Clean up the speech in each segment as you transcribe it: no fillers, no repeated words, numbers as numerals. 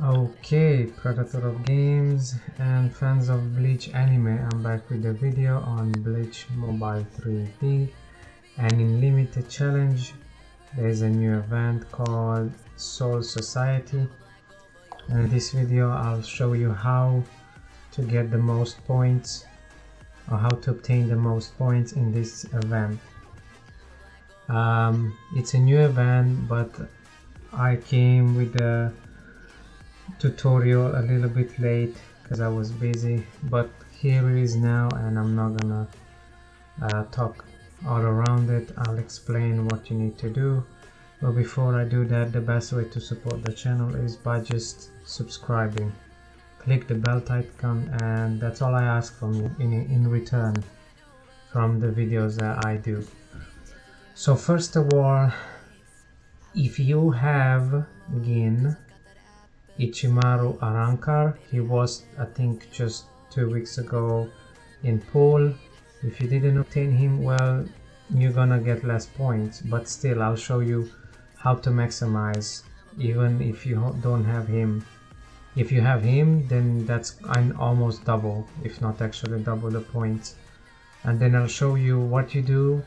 Okay, Predator of games and fans of Bleach anime, I'm back with a video on Bleach Mobile 3D, and in limited challenge there's a new event called Soul Society, and in this video I'll show you how to get the most points or how to obtain the most points in this event. It's a new event, but I came with the tutorial a little bit late because I was busy, but here it is now, and I'm not gonna talk all around it. I'll explain what you need to do, but before I do that, the best way to support the channel is by just subscribing. Click the bell icon, and that's all I ask from you in return from the videos that I do. So first of all, if you have Gin Ichimaru Arankar, he was, I think, just 2 weeks ago in pool. If you didn't obtain him, well, you're gonna get less points, but still I'll show you how to maximize even if you don't have him. If you have him, then that's almost double, if not actually double the points. And then I'll show you what you do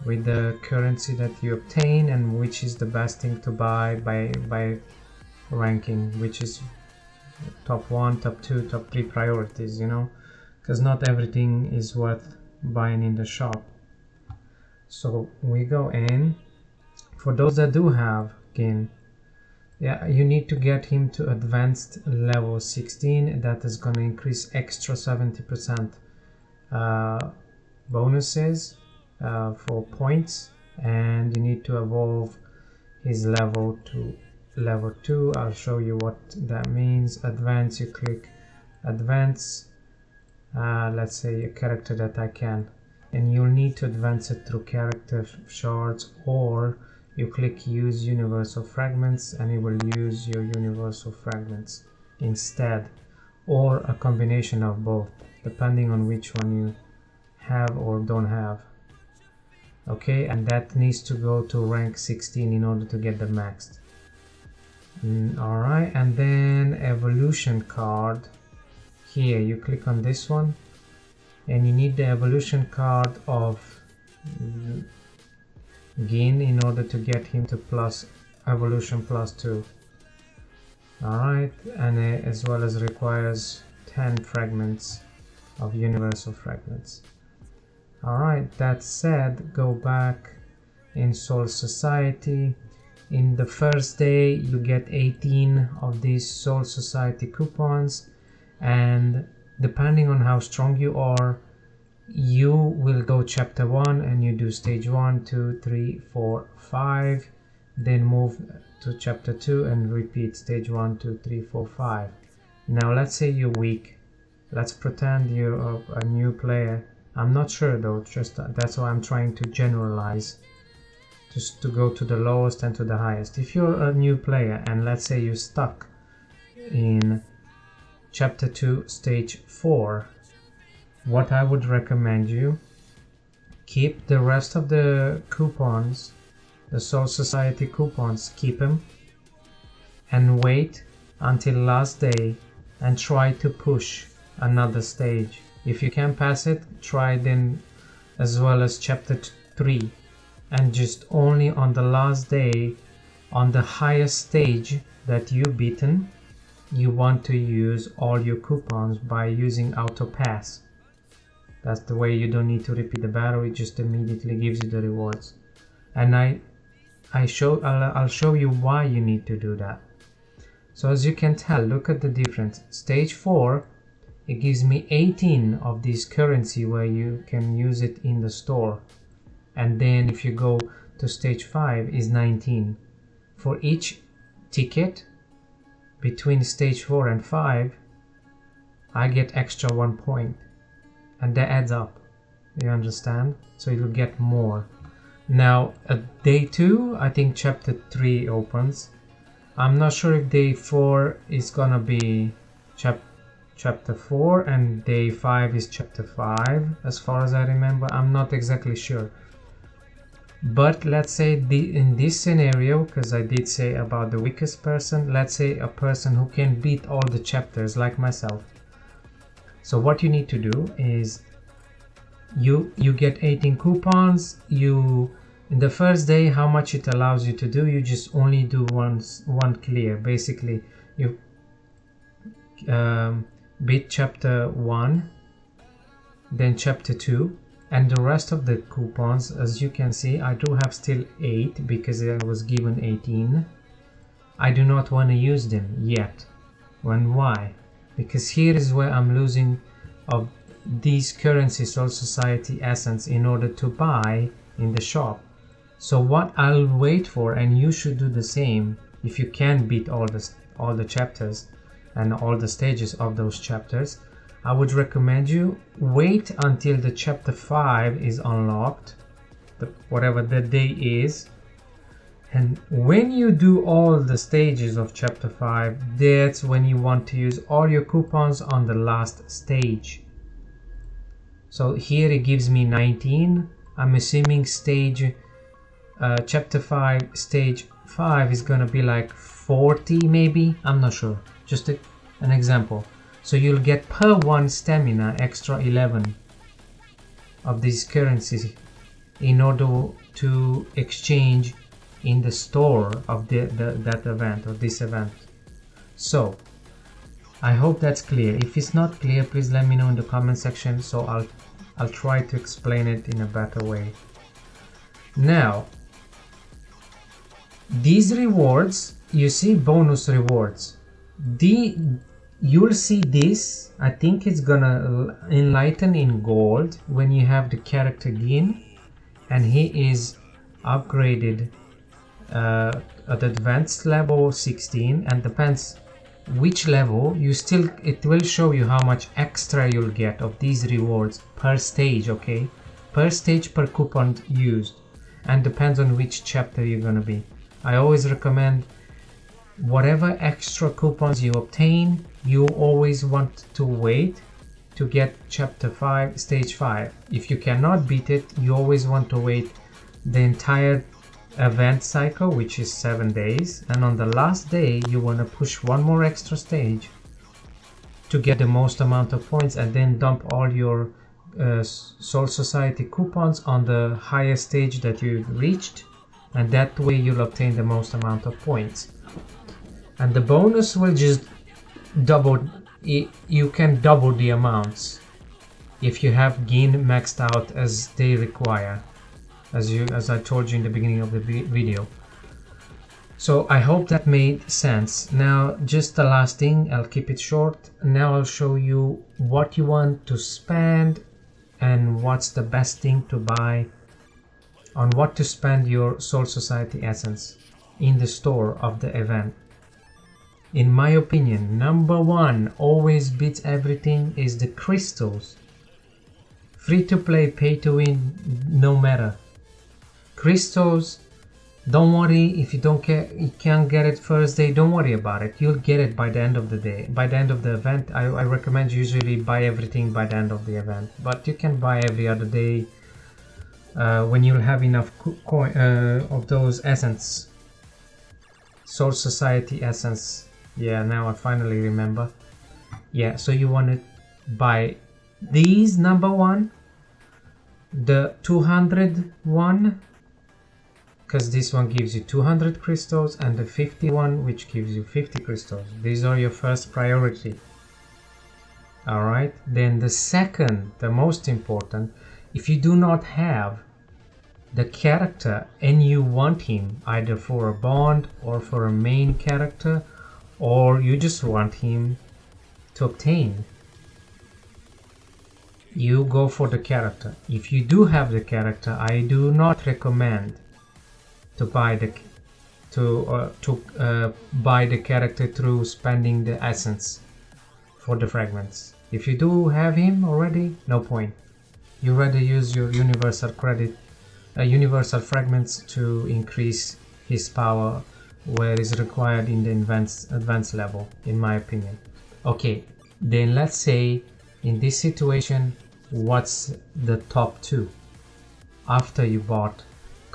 with the currency that you obtain and which is the best thing to buy by ranking, which is top 1, top 2, top 3 priorities, you know, because not everything is worth buying in the shop. So we go in. For those that do have Gin, yeah, you need to get him to advanced level 16. That is going to increase extra 70% bonuses for points, and you need to evolve his level to level 2. I'll show you what that means. Advance, you click advance, let's say a character that I can, and you'll need to advance it through character shards, or you click use universal fragments and it will use your universal fragments instead, or a combination of both depending on which one you have or don't have. Okay, and that needs to go to rank 16 in order to get the maxed. Alright, and then evolution card. Here you click on this one, and you need the evolution card of Gin in order to get him to plus evolution +2. Alright, and as well as requires 10 fragments of universal fragments. Alright, that said, go back in Soul Society. In the first day you get 18 of these Soul Society coupons, and depending on how strong you are, you will go chapter 1 and you do stage 1, 2, 3, 4, 5, then move to chapter 2 and repeat stage 1, 2, 3, 4, 5. Now let's say you're weak. Let's pretend you're a new player. I'm not sure though, just that's why I'm trying to generalize, just to go to the lowest and to the highest. If you're a new player and let's say you're stuck in chapter 2 stage 4, what I would recommend you, keep the rest of the coupons, the Soul Society coupons, keep them and wait until last day and try to push another stage. If you can pass it, try then as well as chapter 3, and just only on the last day, on the highest stage that you've beaten, you want to use all your coupons by using auto pass. That's the way you don't need to repeat the battle, it just immediately gives you the rewards. And I'll show you why you need to do that. So as you can tell, look at the difference. Stage 4, it gives me 18 of this currency where you can use it in the store. And then if you go to stage 5 is 19. For each ticket between stage 4 and 5, I get extra 1 point. And that adds up, you understand? So you'll get more. Now at day 2, I think chapter 3 opens. I'm not sure if day 4 is gonna be chapter 4 and day 5 is chapter 5, as far as I remember. I'm not exactly sure. But let's say in this scenario, because I did say about the weakest person, let's say a person who can beat all the chapters like myself. So what you need to do is you get 18 coupons. You in the first day, how much it allows you to do, you just only do one clear. Basically you beat chapter 1, then chapter 2, and the rest of the coupons, as you can see, I do have still 8 because I was given 18. I do not want to use them yet. Why? Because here is where I'm losing of these currency Soul Society essence in order to buy in the shop. So what I'll wait for, and you should do the same if you can beat all the chapters and all the stages of those chapters, I would recommend you wait until the chapter 5 is unlocked, whatever the day is, and when you do all the stages of chapter 5, that's when you want to use all your coupons on the last stage. So here it gives me 19. I'm assuming chapter 5 stage 5 is gonna be like 40 maybe, I'm not sure, just an example. So you'll get per 1 stamina extra 11 of these currencies in order to exchange in the store of that event or this event. So I hope that's clear. If it's not clear, please let me know in the comment section, so I'll try to explain it in a better way. Now, these rewards, you see bonus rewards. You'll see this, I think it's gonna enlighten in gold when you have the character Gin and he is upgraded at advanced level 16, and depends which level it will show you how much extra you'll get of these rewards per stage, okay? Per stage, per coupon used, and depends on which chapter you're gonna be. I always recommend whatever extra coupons you obtain, you always want to wait to get chapter 5, stage 5. If you cannot beat it, you always want to wait the entire event cycle, which is 7 days, and on the last day you want to push one more extra stage to get the most amount of points, and then dump all your Soul Society coupons on the highest stage that you reached, and that way you'll obtain the most amount of points. And the bonus will just double. You can double the amounts if you have Gin maxed out as they require, as I told you in the beginning of the video. So I hope that made sense. Now just the last thing, I'll keep it short. Now I'll show you what you want to spend and what's the best thing to buy, on what to spend your Soul Society essence in the store of the event. In my opinion, number 1 always beats everything is the crystals. Free to play, pay to win, no matter. Crystals, don't worry if you can't get it first day, don't worry about it. You'll get it by the end of the day, by the end of the event. I recommend usually buy everything by the end of the event, but you can buy every other day when you'll have enough of those essence, Soul Society essence. Yeah, now I finally remember. Yeah, so you want to buy these, number 1, the 200 one, because this one gives you 200 crystals, and the 51 which gives you 50 crystals. These are your first priority. Alright, then the second, the most important, if you do not have the character and you want him either for a bond or for a main character, or you just want him to obtain, you go for the character. If you do have the character, I do not recommend to buy buy the character through spending the essence for the fragments. If you do have him already, no point. You rather use your universal universal fragments to increase his power where is required in the advanced level, in my opinion. Okay, then let's say in this situation, what's the top 2 after you bought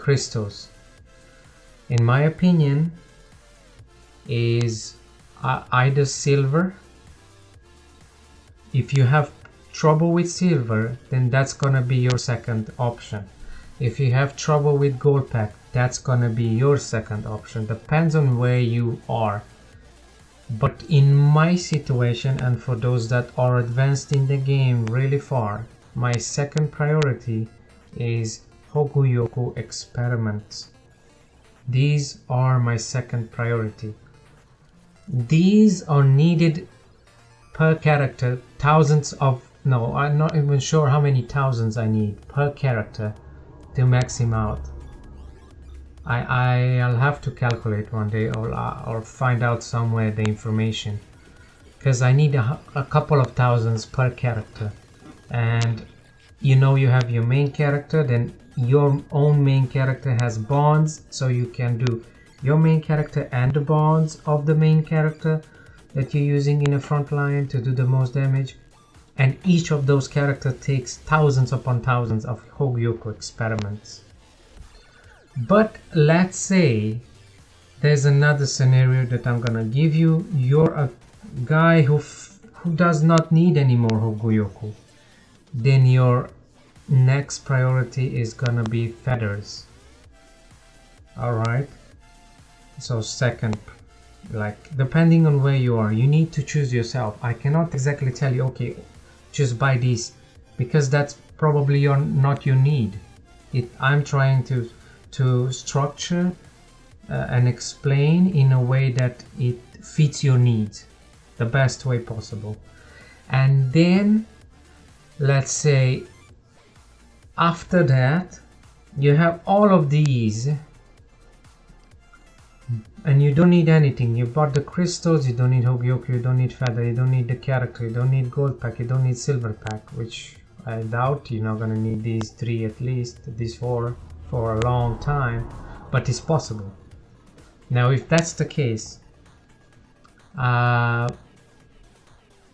crystals, in my opinion, is either silver. If you have trouble with silver, then that's gonna be your second option. If you have trouble with gold pack, that's gonna be your second option. Depends on where you are. But in my situation, and for those that are advanced in the game really far, my second priority is Hokuyoku experiments. These are my second priority. These are needed per character, thousands of, no, I'm not even sure how many thousands I need per character to max him out. I'll have to calculate one day, or find out somewhere the information, because I need a couple of thousands per character. And you know, you have your main character, then your own main character has bonds, so you can do your main character and the bonds of the main character that you're using in a front line to do the most damage. And each of those characters takes thousands upon thousands of Hogyoku experiments. But let's say there's another scenario that I'm gonna give you. You're a guy who does not need any more Hogyoku. Then your next priority is gonna be feathers. Alright, so second, like depending on where you are, you need to choose yourself. I cannot exactly tell you, okay, just buy these, because that's probably not your need. I'm trying to structure and explain in a way that it fits your needs the best way possible. And then let's say after that you have all of these and you don't need anything. You bought the crystals, you don't need Hogyoku, you don't need feather, you don't need the character, you don't need gold pack, you don't need silver pack, which I doubt you're not gonna need these three, at least these four, for a long time, but it's possible. Now if that's the case, the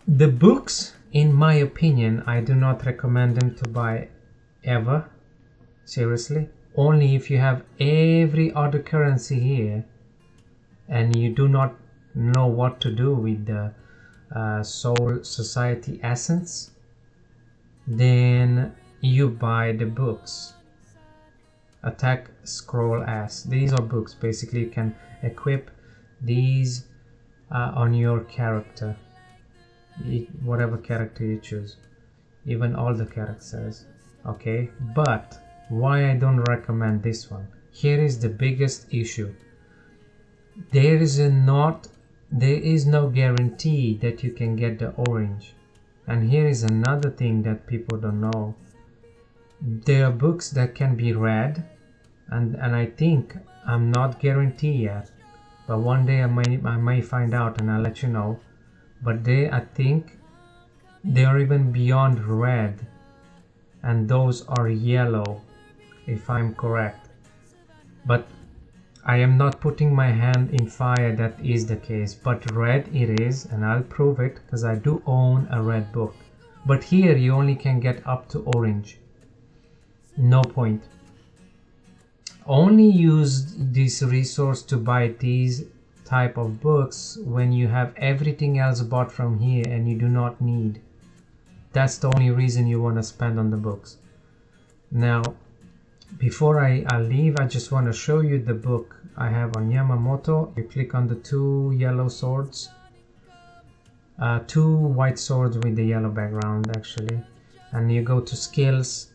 books, in my opinion, I do not recommend them to buy ever, seriously. Only if you have every other currency here and you do not know what to do with the Soul Society essence, then you buy the books. Attack, Scroll, S. These are books. Basically you can equip these on your character, whatever character you choose, even all the characters. Okay, but why I don't recommend this one? Here is the biggest issue. There is no guarantee that you can get the orange. And here is another thing that people don't know. There are books that can be read, and I think, I'm not guaranteed yet, but one day I may find out and I'll let you know. But I think they are even beyond red, and those are yellow, if I'm correct. But I am not putting my hand in fire that is the case, but red it is, and I'll prove it because I do own a red book. But here you only can get up to orange. No point. Only use this resource to buy these type of books when you have everything else bought from here and you do not need. That's the only reason you want to spend on the books. Now, before I leave, I just want to show you the book I have on Yamamoto. You click on the two yellow swords, two white swords with the yellow background actually, and you go to skills,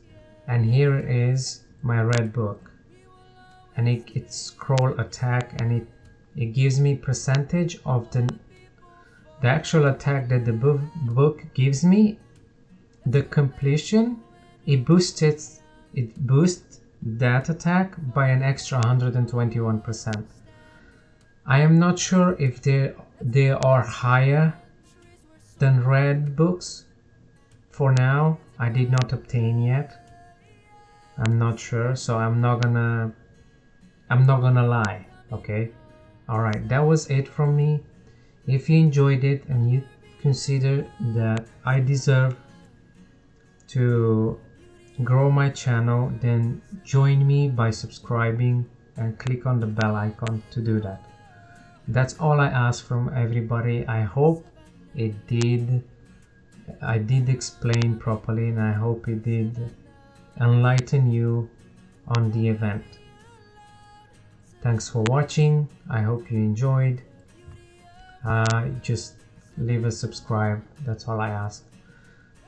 and here is my red book, and it's scroll attack, and it gives me percentage of the actual attack that the book gives me. The completion, it boosts that attack by an extra 121%. I am not sure if they are higher than red books. For now, I did not obtain yet. I'm not sure, so I'm not gonna lie. Okay, all right, that was it from me. If you enjoyed it and you consider that I deserve to grow my channel, then join me by subscribing and click on the bell icon to do that. That's all I ask from everybody. I hope I did explain properly, and I hope it did enlighten you on the event. Thanks for watching. I hope you enjoyed. Just leave a subscribe. That's all I ask.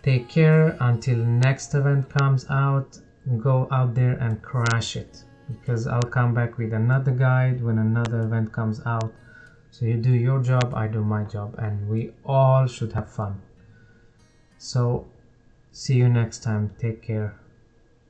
Take care until next event comes out. Go out there and crash it, because I'll come back with another guide when another event comes out. So you do your job, I do my job, and we all should have fun. So see you next time. Take care.